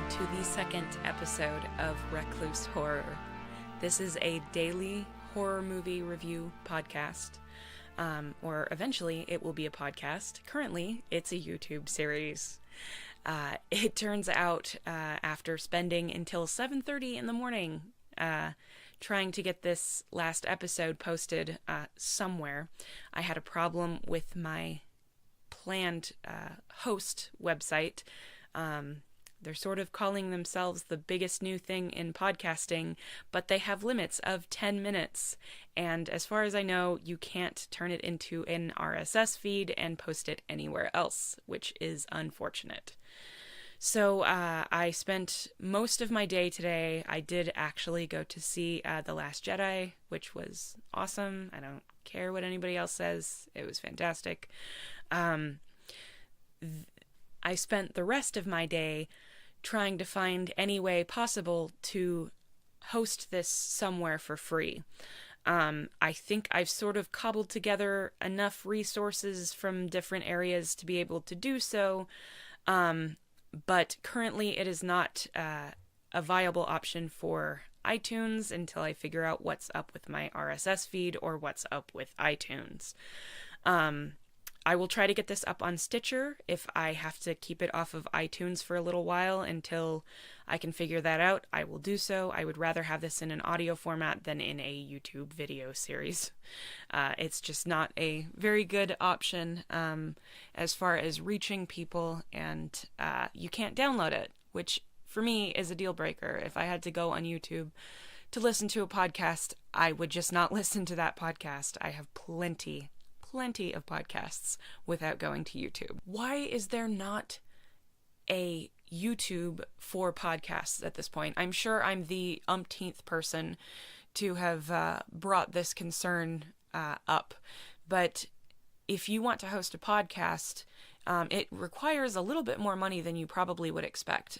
to the second episode of Recluse Horror. This is a daily horror movie review podcast, or eventually it will be a podcast. Currently, it's a YouTube series. It turns out, after spending until 7:30 in the morning trying to get this last episode posted somewhere, I had a problem with my planned host website. They're sort of calling themselves the biggest new thing in podcasting, but they have limits of 10 minutes. And as far as I know, you can't turn it into an RSS feed and post it anywhere else, which is unfortunate. So I spent most of my day today. I did actually go to see The Last Jedi, which was awesome. I don't care what anybody else says. It was fantastic. I spent the rest of my day trying to find any way possible to host this somewhere for free. I think I've sort of cobbled together enough resources from different areas to be able to do so, but currently it is not a viable option for iTunes until I figure out what's up with my RSS feed or what's up with iTunes. I will try to get this up on Stitcher if I have to keep it off of iTunes for a little while until I can figure that out. I will do so. I would rather have this in an audio format than in a YouTube video series. It's just not a very good option as far as reaching people, and you can't download it, which for me is a deal breaker. If I had to go on YouTube to listen to a podcast, I would just not listen to that podcast. I have plenty of podcasts without going to YouTube. Why is there not a YouTube for podcasts at this point? I'm sure I'm the umpteenth person to have brought this concern up, but if you want to host a podcast, it requires a little bit more money than you probably would expect.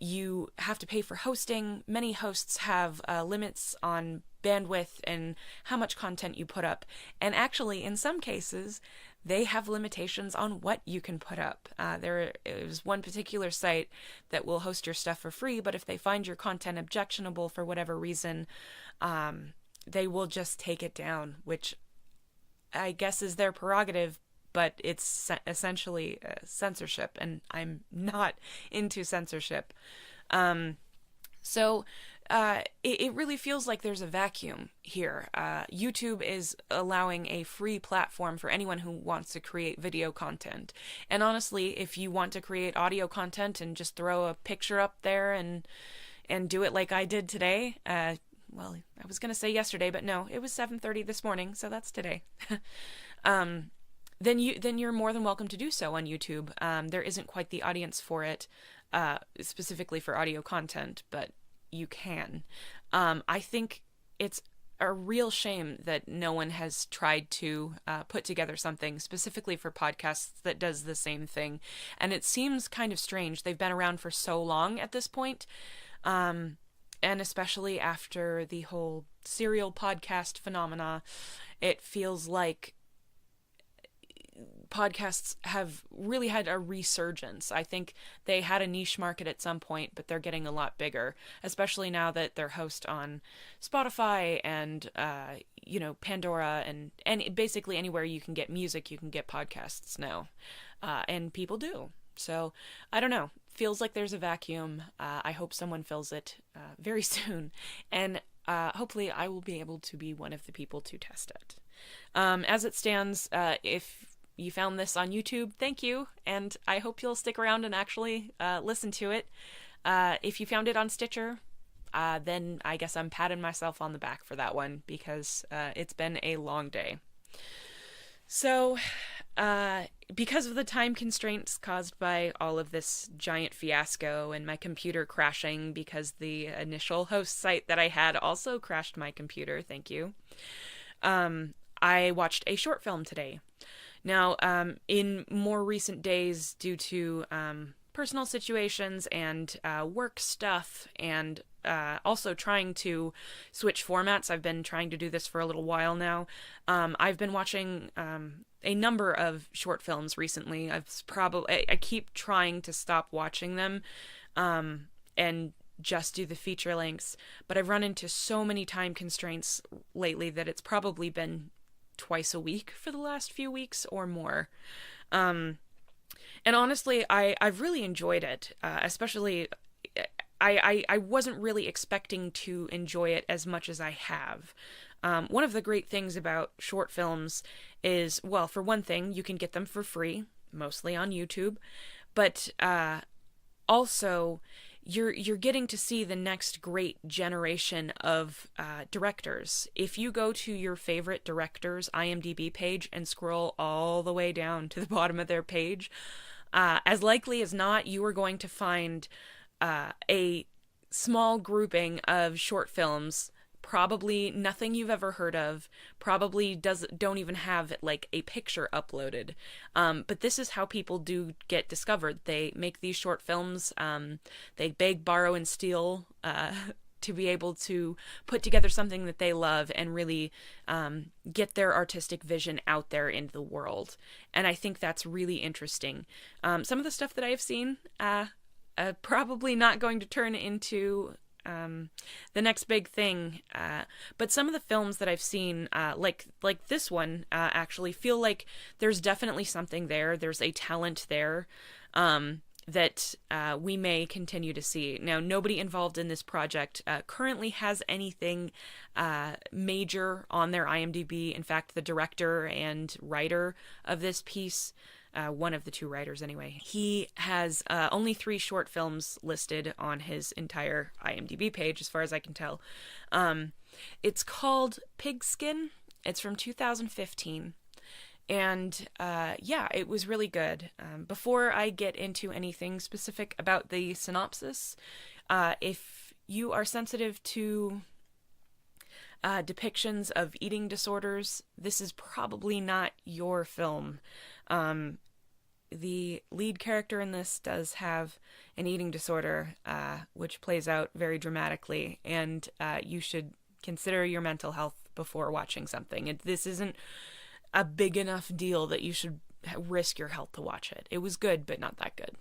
You have to pay for hosting. Many hosts have limits on bandwidth and how much content you put up. And actually, in some cases, they have limitations on what you can put up. There is one particular site that will host your stuff for free, but if they find your content objectionable for whatever reason, they will just take it down, which I guess is their prerogative, but it's essentially censorship, and I'm not into censorship. So it really feels like there's a vacuum here. YouTube is allowing a free platform for anyone who wants to create video content. And honestly, if you want to create audio content and just throw a picture up there and do it like I did today, well, I was going to say yesterday, but no, it was 7:30 this morning, so that's today. Then you're more than welcome to do so on YouTube. There isn't quite the audience for it, specifically for audio content, but you can. I think it's a real shame that no one has tried to put together something specifically for podcasts that does the same thing. And it seems kind of strange. They've been around for so long at this point, and especially after the whole serial podcast phenomena, it feels like podcasts have really had a resurgence. I think they had a niche market at some point, but they're getting a lot bigger, especially now that they're host on Spotify and, Pandora and basically anywhere you can get music, you can get podcasts now. And people do. So, I don't know. Feels like there's a vacuum. I hope someone fills it very soon. And hopefully I will be able to be one of the people to test it. As it stands, if you found this on YouTube, thank you, and I hope you'll stick around and actually listen to it. If you found it on Stitcher, then I guess I'm patting myself on the back for that one, because it's been a long day. So, because of the time constraints caused by all of this giant fiasco and my computer crashing because the initial host site that I had also crashed my computer, thank you, I watched a short film today. Now, in more recent days, due to personal situations and work stuff, and also trying to switch formats, I've been trying to do this for a little while now. I've been watching a number of short films recently. I keep trying to stop watching them, and just do the feature lengths, but I've run into so many time constraints lately that it's probably been twice a week for the last few weeks or more. And honestly, I've really enjoyed it, especially. I wasn't really expecting to enjoy it as much as I have. One of the great things about short films is, well, for one thing, you can get them for free, mostly on YouTube, but also you're getting to see the next great generation of directors. If you go to your favorite director's IMDb page and scroll all the way down to the bottom of their page, as likely as not, you are going to find a small grouping of short films, probably nothing you've ever heard of, probably don't even have like a picture uploaded. But this is how people do get discovered. They make these short films, they beg, borrow, and steal to be able to put together something that they love and really get their artistic vision out there into the world. And I think that's really interesting. Some of the stuff that I have seen, probably not going to turn into the next big thing, but some of the films that I've seen, like this one, actually feel like there's definitely something there. There's a talent there that we may continue to see. Now, nobody involved in this project currently has anything major on their IMDb. In fact, the director and writer of this piece, one of the two writers anyway, he has only 3 short films listed on his entire IMDb page, as far as I can tell. It's called Pigskin. It's from 2015. And yeah, it was really good. Before I get into anything specific about the synopsis, if you are sensitive to depictions of eating disorders, this is probably not your film. The lead character in this does have an eating disorder, which plays out very dramatically, and you should consider your mental health before watching something. This isn't a big enough deal that you should risk your health to watch it. It was good, but not that good.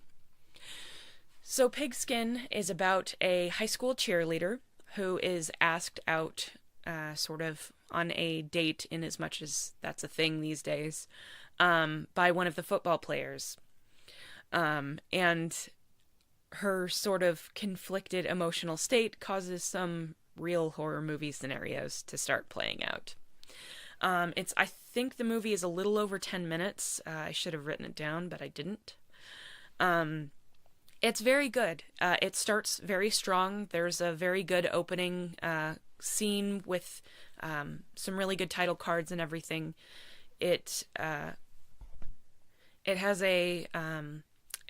So Pigskin is about a high school cheerleader who is asked out sort of on a date, in as much as that's a thing these days, by one of the football players. And her sort of conflicted emotional state causes some real horror movie scenarios to start playing out. I think the movie is a little over 10 minutes. I should have written it down, but I didn't. It's very good. It starts very strong. There's a very good opening scene with some really good title cards and everything. It has a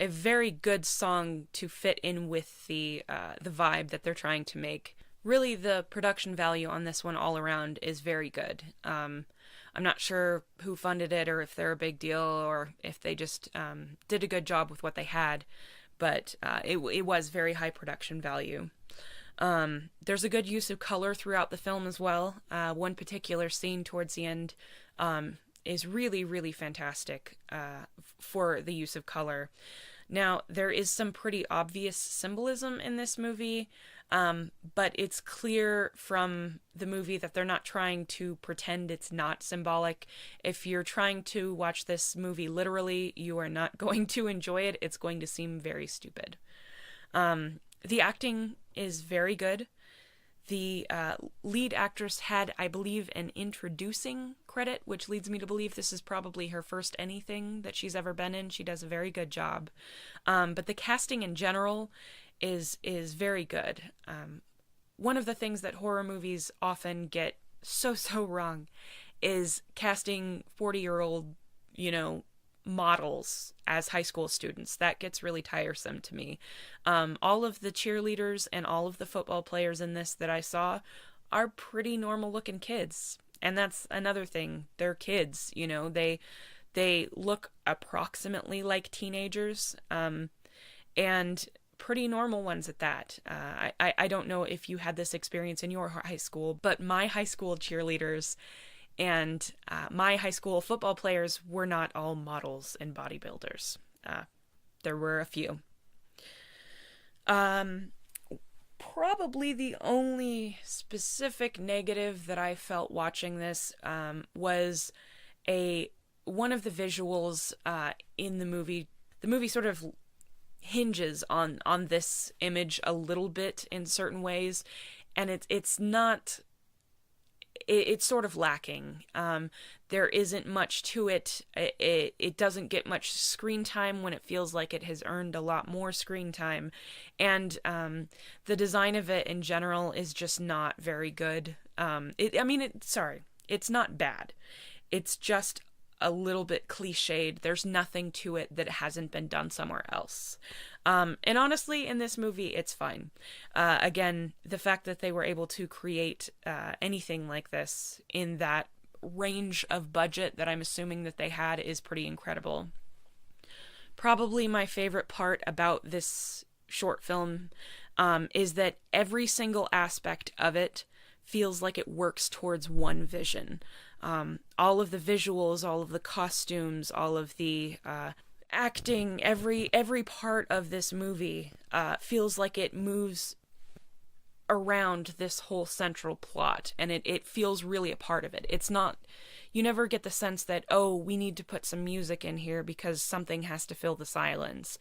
very good song to fit in with the vibe that they're trying to make. Really, the production value on this one all around is very good. I'm not sure who funded it, or if they're a big deal, or if they just did a good job with what they had, but it was very high production value. There's a good use of color throughout the film as well. One particular scene towards the end is really, really fantastic for the use of color. Now, there is some pretty obvious symbolism in this movie, but it's clear from the movie that they're not trying to pretend it's not symbolic. If you're trying to watch this movie literally, you are not going to enjoy it. It's going to seem very stupid. The acting is very good. The lead actress had, I believe, an introducing credit, which leads me to believe this is probably her first anything that she's ever been in. She does a very good job. But the casting in general is very good. One of the things that horror movies often get so wrong is casting 40-year-old, models as high school students. That gets really tiresome to me. All of the cheerleaders and all of the football players in this that I saw are pretty normal looking kids. And that's another thing. They're kids, they look approximately like teenagers, and pretty normal ones at that. I don't know if you had this experience in your high school, but my high school cheerleaders And my high school football players were not all models and bodybuilders. There were a few. Probably the only specific negative that I felt watching this was one of the visuals in the movie. The movie sort of hinges on this image a little bit in certain ways, and it's not. It's sort of lacking. There isn't much to it. It doesn't get much screen time when it feels like it has earned a lot more screen time. And the design of it in general is just not very good. It's not bad. It's just a little bit cliched. There's nothing to it that hasn't been done somewhere else. And honestly, in this movie, it's fine. Again, the fact that they were able to create anything like this in that range of budget that I'm assuming that they had is pretty incredible. Probably my favorite part about this short film is that every single aspect of it feels like it works towards one vision. All of the visuals, all of the costumes, all of the acting, every part of this movie feels like it moves around this whole central plot, and it feels really a part of it. It's not, you never get the sense that, oh, we need to put some music in here because something has to fill the silence.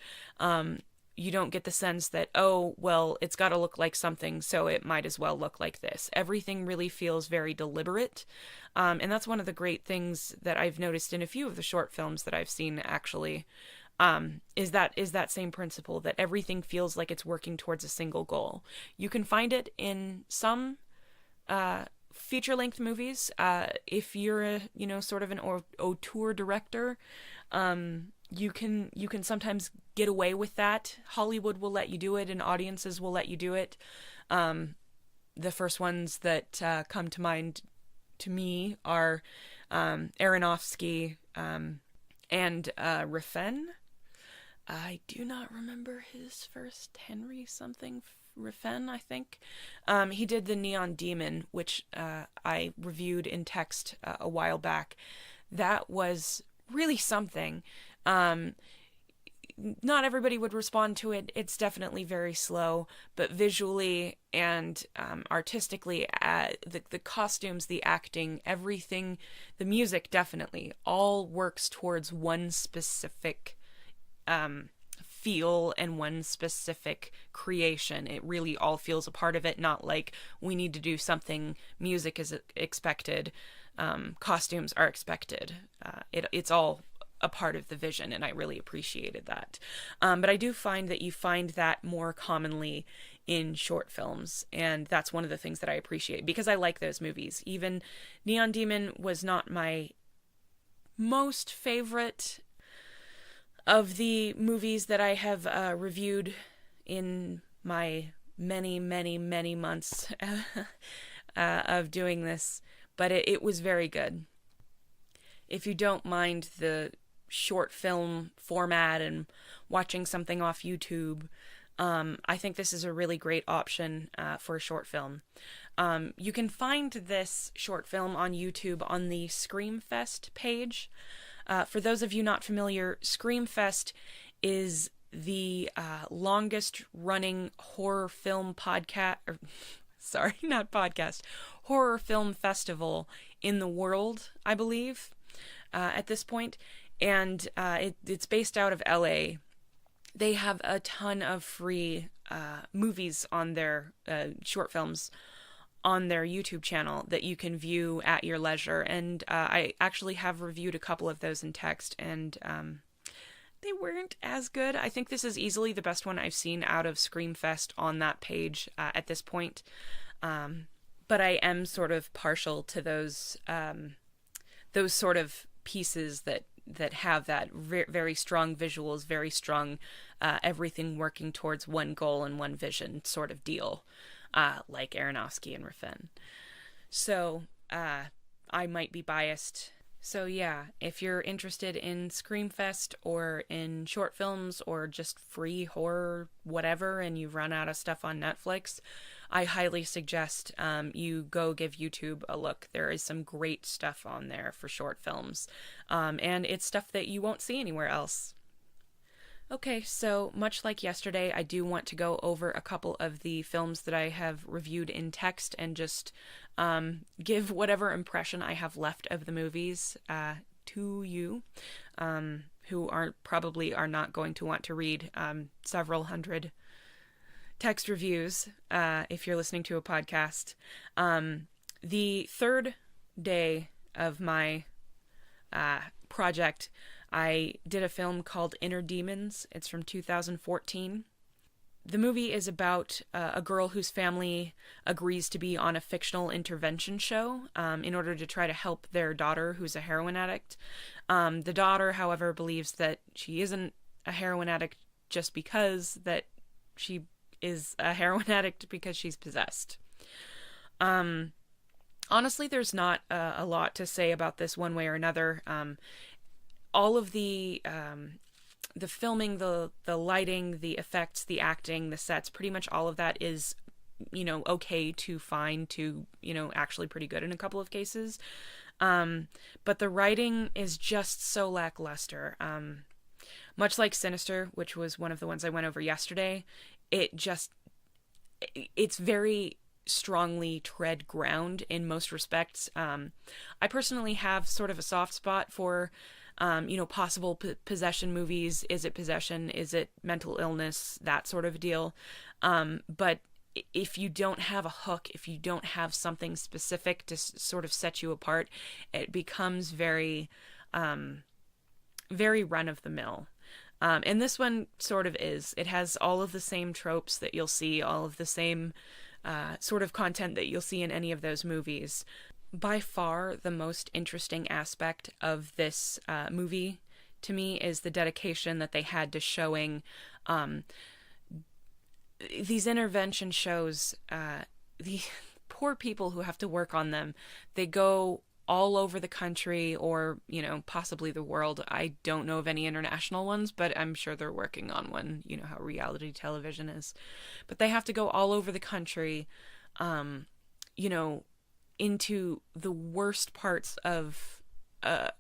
You don't get the sense that, oh, well, it's got to look like something, so it might as well look like this. Everything really feels very deliberate, and that's one of the great things that I've noticed in a few of the short films that I've seen, actually, is that same principle, that everything feels like it's working towards a single goal. You can find it in some feature-length movies. If you're sort of an auteur director, you can sometimes get away with that. Hollywood will let you do it, and audiences will let you do it. The first ones that come to mind to me are Aronofsky and Refn. I do not remember his first. Henry something Refn, I think. He did The Neon Demon, which I reviewed in text a while back. That was really something. Not everybody would respond to it. It's definitely very slow, but visually and artistically, the costumes, the acting, everything, the music definitely all works towards one specific feel and one specific creation. It really all feels a part of it, not like we need to do something, music is expected, costumes are expected. It's all a part of the vision, and I really appreciated that. But I do find that you find that more commonly in short films, and that's one of the things that I appreciate, because I like those movies. Even Neon Demon was not my most favorite of the movies that I have reviewed in my many, many, many months of doing this, but it was very good. If you don't mind the short film format and watching something off YouTube, I think this is a really great option for a short film. You can find this short film on YouTube on the Screamfest page. For those of you not familiar, Screamfest is the longest running horror film horror film festival in the world, I believe, at this point. And it's based out of LA. They have a ton of free movies on their short films on their YouTube channel that you can view at your leisure. And I actually have reviewed a couple of those in text, and they weren't as good. I think this is easily the best one I've seen out of Screamfest on that page at this point. But I am sort of partial to those sort of pieces that have that very strong visuals, very strong everything working towards one goal and one vision sort of deal, like Aronofsky and Refn. So I might be biased. So yeah, if you're interested in Screamfest or in short films or just free horror, whatever, and you've run out of stuff on Netflix, I highly suggest you go give YouTube a look. There is some great stuff on there for short films, and it's stuff that you won't see anywhere else. Okay, so much like yesterday, I do want to go over a couple of the films that I have reviewed in text and just give whatever impression I have left of the movies to you, who probably are not going to want to read several hundred text reviews if you're listening to a podcast. The third day of my project, I did a film called Inner Demons. It's from 2014. The movie is about a girl whose family agrees to be on a fictional intervention show in order to try to help their daughter, who's a heroin addict. The daughter, however, believes that she isn't a heroin addict just because that she is a heroin addict because she's possessed. Honestly, there's not a lot to say about this one way or another. All of the filming, the lighting, the effects, the acting, the sets, pretty much all of that is, okay to fine to, actually pretty good in a couple of cases. But the writing is just so lackluster. Much like Sinister, which was one of the ones I went over yesterday, it's very strongly tread ground in most respects. I personally have sort of a soft spot for possible possession movies. Is it possession? Is it mental illness? That sort of deal. But if you don't have a hook, if you don't have something specific to sort of set you apart, it becomes very, very run of the mill. And this one sort of is. It has all of the same tropes that you'll see, all of the same sort of content that you'll see in any of those movies. By far, the most interesting aspect of this movie to me is the dedication that they had to showing these intervention shows. The poor people who have to work on them, they go all over the country or, possibly the world. I don't know of any international ones, but I'm sure they're working on one. You know how reality television is. But they have to go all over the country, into the worst parts of a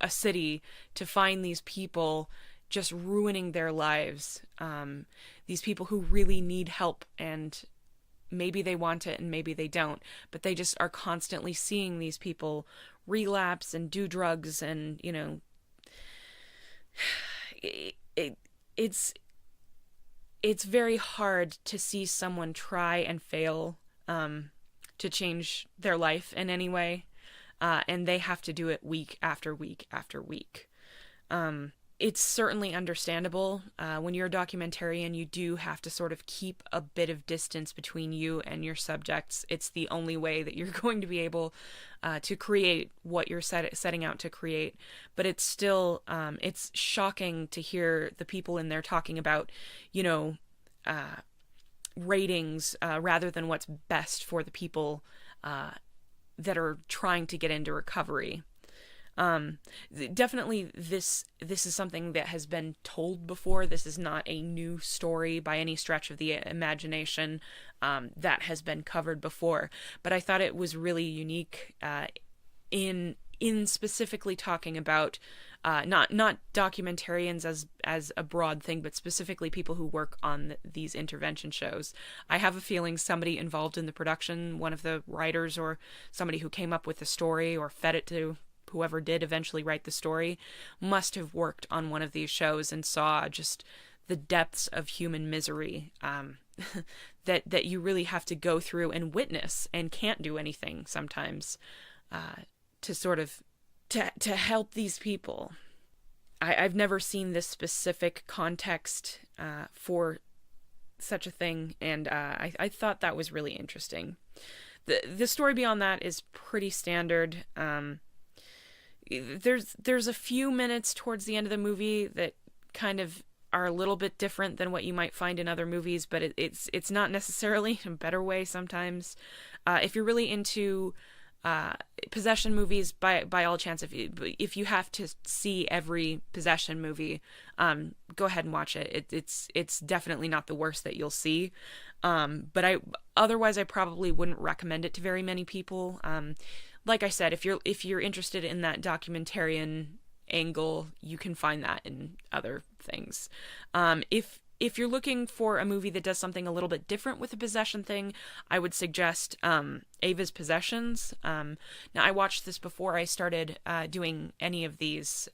city to find these people just ruining their lives. These people who really need help, and maybe they want it and maybe they don't, but they just are constantly seeing these people relapse and do drugs, and it's very hard to see someone try and fail to change their life in any way, and they have to do it week after week after week. It's certainly understandable. When you're a documentarian, you do have to sort of keep a bit of distance between you and your subjects. It's the only way that you're going to be able to create what you're setting out to create. But it's still, it's shocking to hear the people in there talking about, ratings rather than what's best for the people that are trying to get into recovery. Definitely this is something that has been told before. This is not a new story by any stretch of the imagination. That has been covered before, but I thought it was really unique in specifically talking about not documentarians as a broad thing, but specifically people who work on these intervention shows. I have a feeling somebody involved in the production, one of the writers or somebody who came up with the story or fed it to whoever did eventually write the story, must have worked on one of these shows and saw just the depths of human misery that you really have to go through and witness, and can't do anything sometimes to sort of to help these people. I've never seen this specific context for such a thing, and I thought that was really interesting. The story beyond that is pretty standard. There's a few minutes towards the end of the movie that kind of are a little bit different than what you might find in other movies, but it's not necessarily in a better way sometimes. If you're really into possession movies, by all chance, if you have to see every possession movie, go ahead and watch it. It's definitely not the worst that you'll see. But I probably wouldn't recommend it to very many people. Like I said, if you're interested in that documentarian angle, you can find that in other things. If you're looking for a movie that does something a little bit different with the possession thing, I would suggest Ava's Possessions. Now, I watched this before I started doing any of these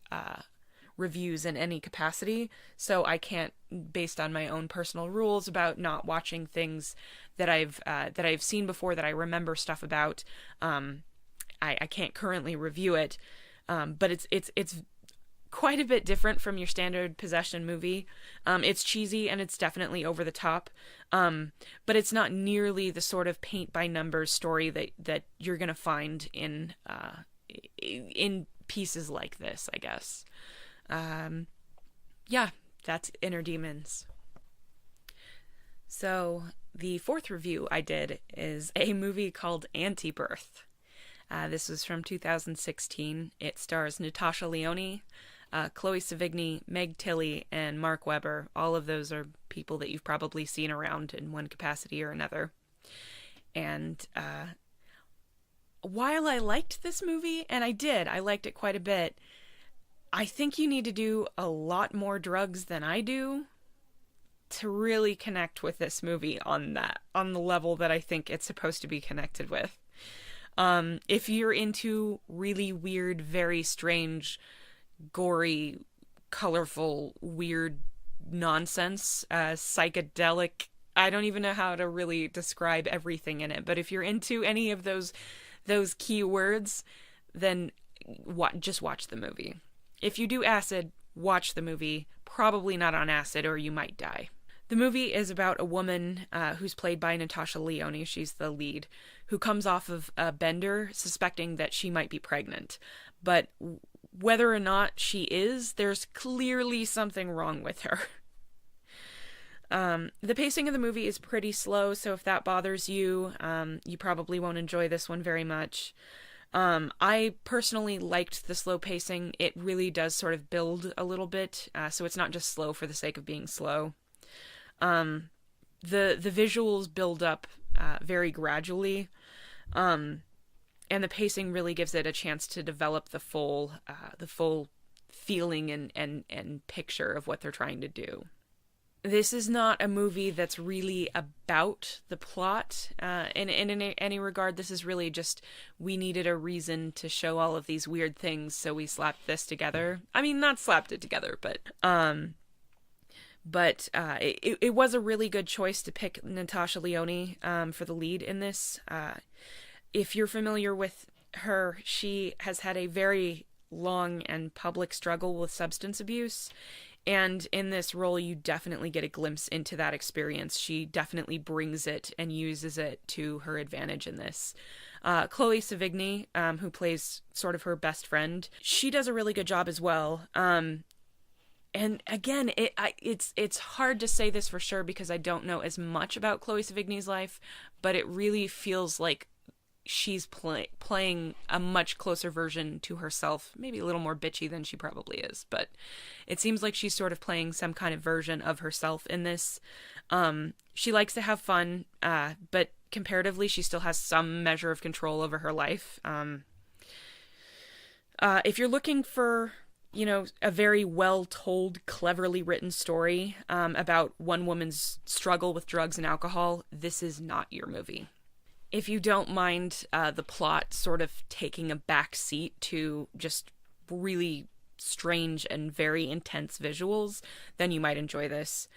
reviews in any capacity, so I can't, based on my own personal rules about not watching things that I've seen before, that I remember stuff about. I can't currently review it, but it's quite a bit different from your standard possession movie. It's cheesy and it's definitely over the top, but it's not nearly the sort of paint by numbers story that you're gonna find in pieces like this, I guess. Yeah, that's Inner Demons. So the fourth review I did is a movie called Antibirth. This was from 2016. It stars Natasha Lyonne, Chloe Sevigny, Meg Tilly, and Mark Webber. All of those are people that you've probably seen around in one capacity or another. And while I liked this movie, and I liked it quite a bit, I think you need to do a lot more drugs than I do to really connect with this movie on the level that I think it's supposed to be connected with. If you're into really weird, very strange, gory, colorful, weird nonsense, psychedelic, I don't even know how to really describe everything in it, but if you're into any of those key words, then just watch the movie. If you do acid, watch the movie. Probably not on acid, or you might die. The movie is about a woman who's played by Natasha Lyonne. She's the lead, who comes off of a bender suspecting that she might be pregnant. But whether or not she is, there's clearly something wrong with her. The pacing of the movie is pretty slow, so if that bothers you, you probably won't enjoy this one very much. I personally liked the slow pacing. It really does sort of build a little bit, so it's not just slow for the sake of being slow. The visuals build up very gradually, and the pacing really gives it a chance to develop the full feeling and picture of what they're trying to do. This is not a movie that's really about the plot in any regard. This is really just, we needed a reason to show all of these weird things, so we slapped this together. I mean, not slapped it together, but it was a really good choice to pick Natasha Lyonne for the lead in this. If you're familiar with her, she has had a very long and public struggle with substance abuse. And in this role, you definitely get a glimpse into that experience. She definitely brings it and uses it to her advantage in this. Chloe Sevigny, who plays sort of her best friend, she does a really good job as well. And again, it's hard to say this for sure because I don't know as much about Chloe Sevigny's life, but it really feels like she's playing a much closer version to herself, maybe a little more bitchy than she probably is, but it seems like she's sort of playing some kind of version of herself in this. She likes to have fun, but comparatively, she still has some measure of control over her life. If you're looking for, a very well-told, cleverly written story about one woman's struggle with drugs and alcohol, this is not your movie. If you don't mind the plot sort of taking a back seat to just really strange and very intense visuals, then you might enjoy this.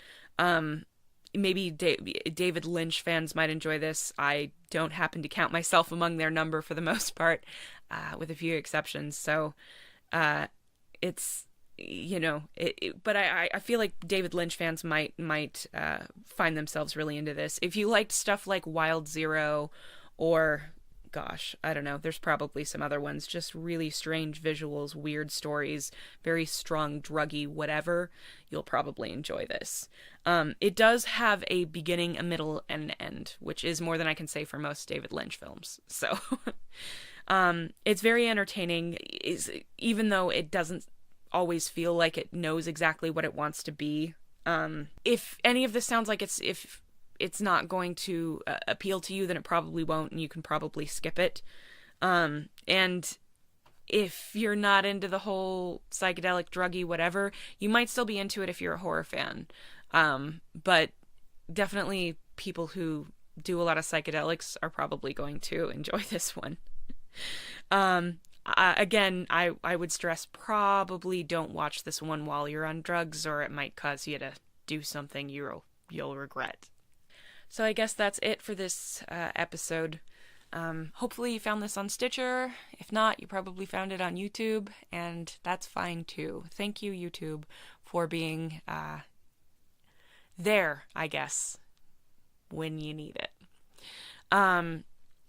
Maybe David Lynch fans might enjoy this. I don't happen to count myself among their number for the most part, with a few exceptions. So it's, but I feel like David Lynch fans might find themselves really into this. If you liked stuff like Wild Zero or gosh, I don't know. There's probably some other ones. Just really strange visuals, weird stories, very strong, druggy, whatever. You'll probably enjoy this. It does have a beginning, a middle, and an end, which is more than I can say for most David Lynch films. So, it's very entertaining, even though it doesn't always feel like it knows exactly what it wants to be. If any of this sounds like if it's not going to appeal to you, then it probably won't, and you can probably skip it. And if you're not into the whole psychedelic, druggy, whatever, you might still be into it if you're a horror fan. But definitely people who do a lot of psychedelics are probably going to enjoy this one. Again, I would stress, probably don't watch this one while you're on drugs, or it might cause you to do something you'll regret. So I guess that's it for this episode. Hopefully you found this on Stitcher. If not, you probably found it on YouTube, and that's fine too. Thank you, YouTube, for being there, I guess, when you need it.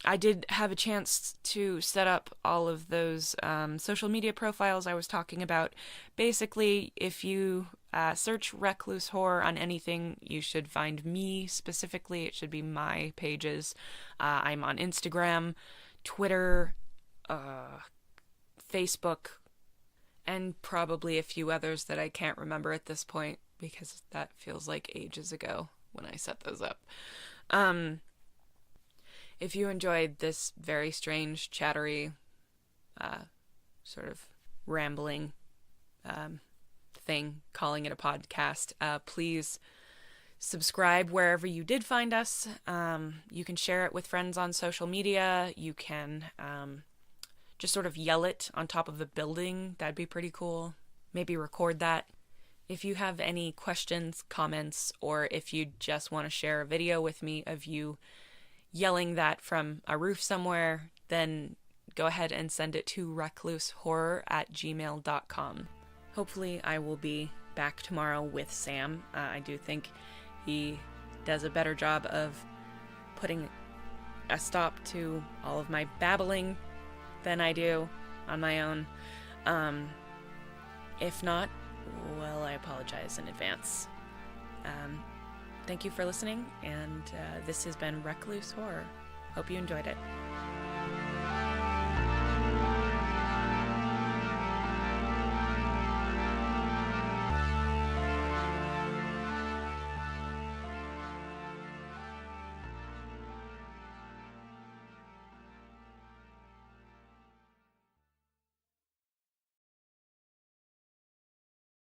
I did have a chance to set up all of those social media profiles I was talking about. Basically, if you search Recluse Horror on anything, you should find me specifically. It should be my pages. I'm on Instagram, Twitter, Facebook, and probably a few others that I can't remember at this point, because that feels like ages ago when I set those up. If you enjoyed this very strange, chattery, sort of rambling thing, calling it a podcast, please subscribe wherever you did find us. You can share it with friends on social media. You can just sort of yell it on top of the building. That'd be pretty cool. Maybe record that. If you have any questions, comments, or if you just want to share a video with me of you yelling that from a roof somewhere, then go ahead and send it to reclusehorror@gmail.com. Hopefully I will be back tomorrow with Sam. I do think he does a better job of putting a stop to all of my babbling than I do on my own. If not, well, I apologize in advance. Thank you for listening, and this has been Recluse Horror. Hope you enjoyed it.